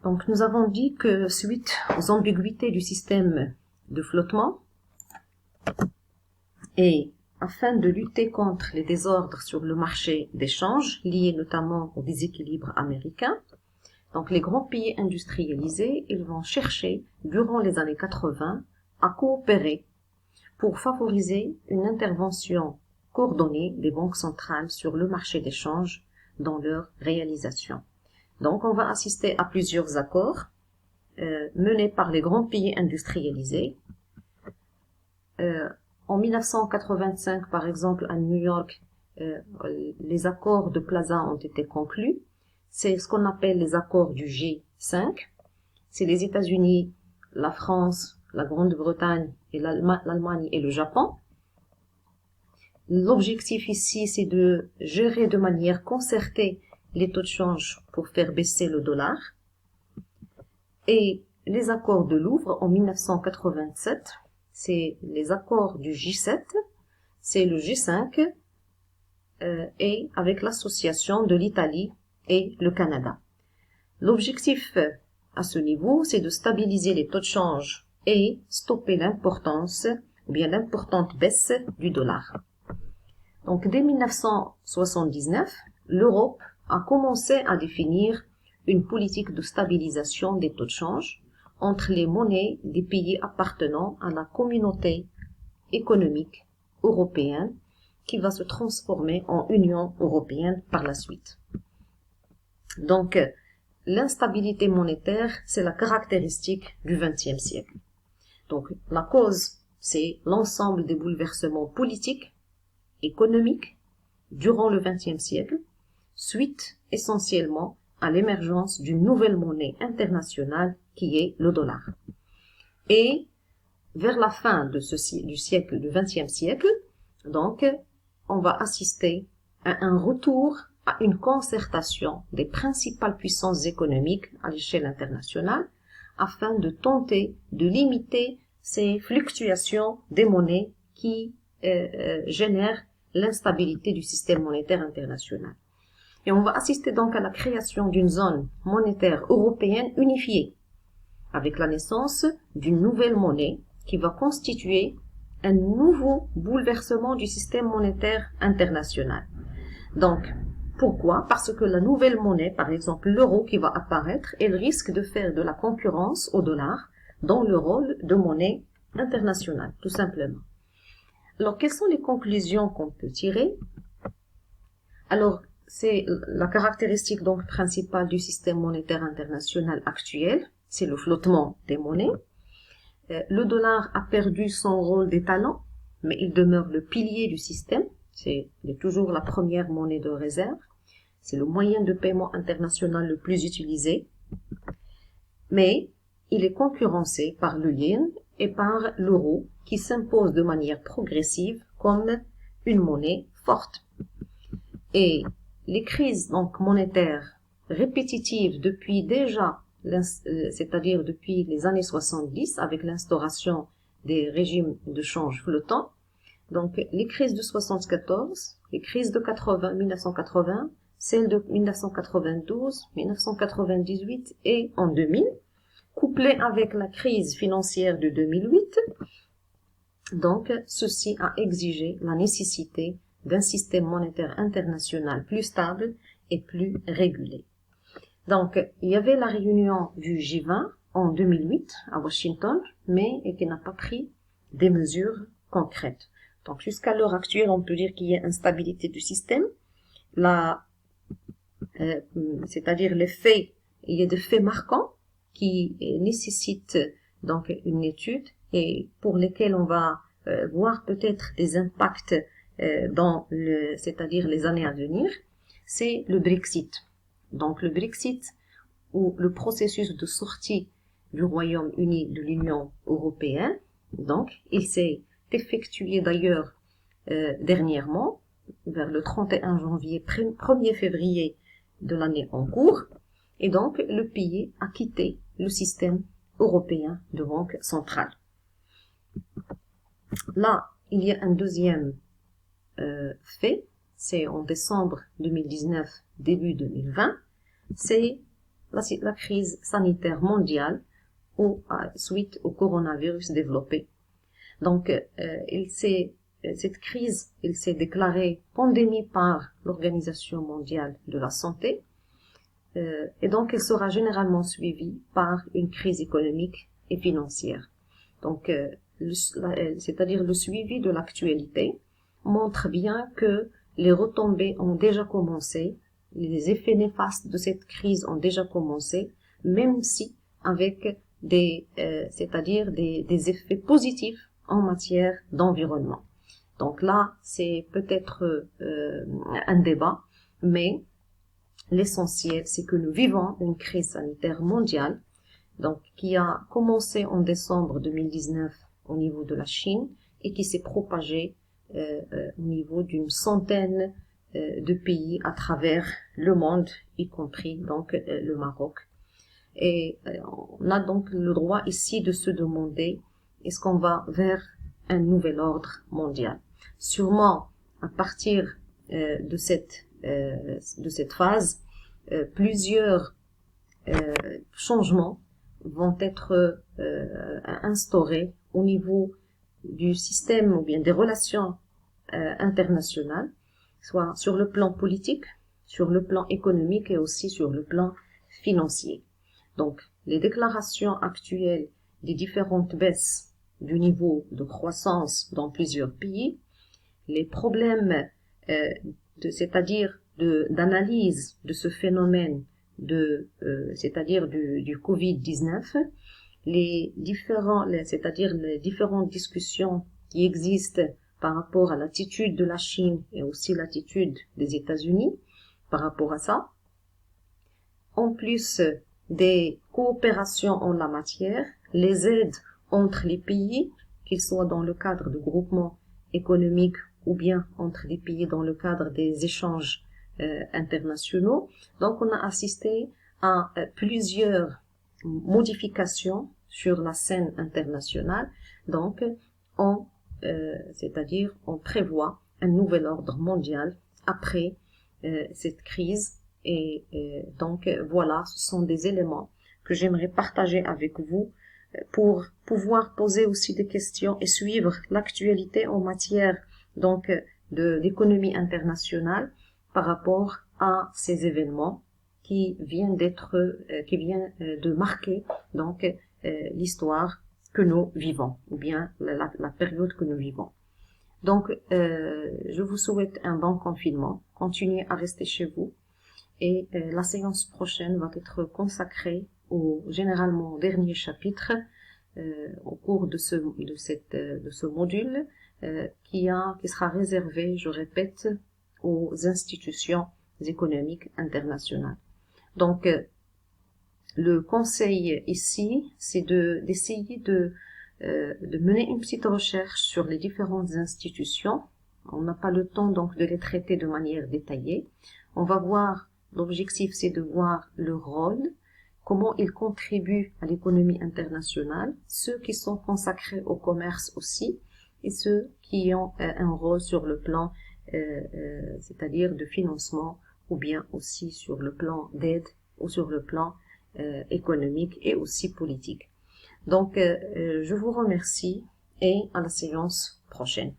Donc, nous avons dit que suite aux ambiguïtés du système de flottement et afin de lutter contre les désordres sur le marché d'échange liés notamment au déséquilibre américain, donc les grands pays industrialisés, ils vont chercher durant les années 80 à coopérer pour favoriser une intervention coordonnée des banques centrales sur le marché d'échange dans leur réalisation. Donc, on va assister à plusieurs accords menés par les grands pays industrialisés. En 1985, par exemple, à New York, les accords de Plaza ont été conclus. C'est ce qu'on appelle les accords du G5. C'est les États-Unis, la France, la Grande-Bretagne et l'Allemagne et le Japon. L'objectif ici, c'est de gérer de manière concertée les taux de change pour faire baisser le dollar. Et les accords de Louvre en 1987, c'est les accords du J7, c'est le G5 et avec l'association de l'Italie et le Canada. L'objectif à ce niveau, c'est de stabiliser les taux de change et stopper l'importante baisse du dollar. Donc, dès 1979, l'Europe a commencé à définir une politique de stabilisation des taux de change entre les monnaies des pays appartenant à la communauté économique européenne qui va se transformer en Union européenne par la suite. Donc, l'instabilité monétaire, c'est la caractéristique du XXe siècle. Donc, la cause, c'est l'ensemble des bouleversements politiques, économiques, durant le XXe siècle, suite essentiellement à l'émergence d'une nouvelle monnaie internationale qui est le dollar. Et vers la fin du XXe siècle, donc, on va assister à un retour à une concertation des principales puissances économiques à l'échelle internationale afin de tenter de limiter ces fluctuations des monnaies qui génèrent l'instabilité du système monétaire international. Et on va assister donc à la création d'une zone monétaire européenne unifiée, avec la naissance d'une nouvelle monnaie qui va constituer un nouveau bouleversement du système monétaire international. Donc, pourquoi? Parce que la nouvelle monnaie, par exemple l'euro qui va apparaître, elle risque de faire de la concurrence au dollar dans le rôle de monnaie internationale, tout simplement. Alors, quelles sont les conclusions qu'on peut tirer? Alors, c'est la caractéristique donc principale du système monétaire international actuel, c'est le flottement des monnaies. Le dollar a perdu son rôle d'étalon, mais il demeure le pilier du système. Il est toujours la première monnaie de réserve. C'est le moyen de paiement international le plus utilisé. Mais il est concurrencé par le yen et par l'euro qui s'impose de manière progressive comme une monnaie forte. Et les crises donc monétaires répétitives depuis déjà, c'est-à-dire depuis les années 70 avec l'instauration des régimes de change flottants, donc les crises de 74, les crises de 1980, celles de 1992, 1998 et en 2000, couplées avec la crise financière de 2008, donc ceci a exigé la nécessité d'un système monétaire international plus stable et plus régulé. Donc, il y avait la réunion du G20 en 2008 à Washington, mais qui n'a pas pris des mesures concrètes. Donc, jusqu'à l'heure actuelle, on peut dire qu'il y a instabilité du système. C'est-à-dire les faits, il y a des faits marquants qui nécessitent donc une étude et pour lesquels on va voir peut-être des impacts c'est-à-dire les années à venir, c'est le Brexit. Donc le Brexit ou le processus de sortie du Royaume-Uni de l'Union européenne. Donc il s'est effectué d'ailleurs dernièrement, vers le 31 janvier, 1er février de l'année en cours, et donc le pays a quitté le système européen de banque centrale. Là, il y a un deuxième fait, c'est en décembre 2019, début 2020, c'est la crise sanitaire mondiale ou suite au coronavirus développé. Donc, cette crise, elle s'est déclarée pandémie par l'Organisation mondiale de la santé, et donc elle sera généralement suivie par une crise économique et financière. Donc, c'est-à-dire le suivi de l'actualité montre bien que les retombées ont déjà commencé, les effets néfastes de cette crise ont déjà commencé, même si avec c'est-à-dire des effets positifs en matière d'environnement. Donc là, c'est peut-être un débat, mais l'essentiel, c'est que nous vivons une crise sanitaire mondiale, donc qui a commencé en décembre 2019 au niveau de la Chine et qui s'est propagée au niveau d'une centaine de pays à travers le monde, y compris donc le Maroc. Et on a donc le droit ici de se demander, est-ce qu'on va vers un nouvel ordre mondial? Sûrement, à partir de cette phase, plusieurs changements vont être instaurés au niveau du système ou bien des relations internationales, soit sur le plan politique, sur le plan économique et aussi sur le plan financier. Donc, les déclarations actuelles des différentes baisses du niveau de croissance dans plusieurs pays, les problèmes, c'est-à-dire d'analyse de ce phénomène c'est-à-dire du Covid-19, c'est-à-dire les différentes discussions qui existent par rapport à l'attitude de la Chine et aussi l'attitude des États-Unis par rapport à ça. En plus des coopérations en la matière, les aides entre les pays, qu'ils soient dans le cadre de groupements économiques ou bien entre les pays dans le cadre des échanges internationaux. Donc, on a assisté à plusieurs modifications sur la scène internationale. Donc, c'est-à-dire, on prévoit un nouvel ordre mondial après cette crise. Et donc, voilà, ce sont des éléments que j'aimerais partager avec vous pour pouvoir poser aussi des questions et suivre l'actualité en matière donc d'économie internationale par rapport à ces événements qui viennent de marquer donc l'histoire que nous vivons ou bien la période que nous vivons. Donc je vous souhaite un bon confinement, continuez à rester chez vous et la séance prochaine va être consacrée généralement au dernier chapitre au cours de ce module qui sera réservé, je répète, aux institutions économiques internationales. Donc, le conseil ici, c'est d'essayer de mener une petite recherche sur les différentes institutions. On n'a pas le temps donc de les traiter de manière détaillée. On va voir, l'objectif c'est de voir leur rôle, comment ils contribuent à l'économie internationale, ceux qui sont consacrés au commerce aussi, et ceux qui ont un rôle sur le plan, c'est-à-dire de financement, ou bien aussi sur le plan d'aide, ou sur le plan économique et aussi politique. Donc, je vous remercie et à la séance prochaine.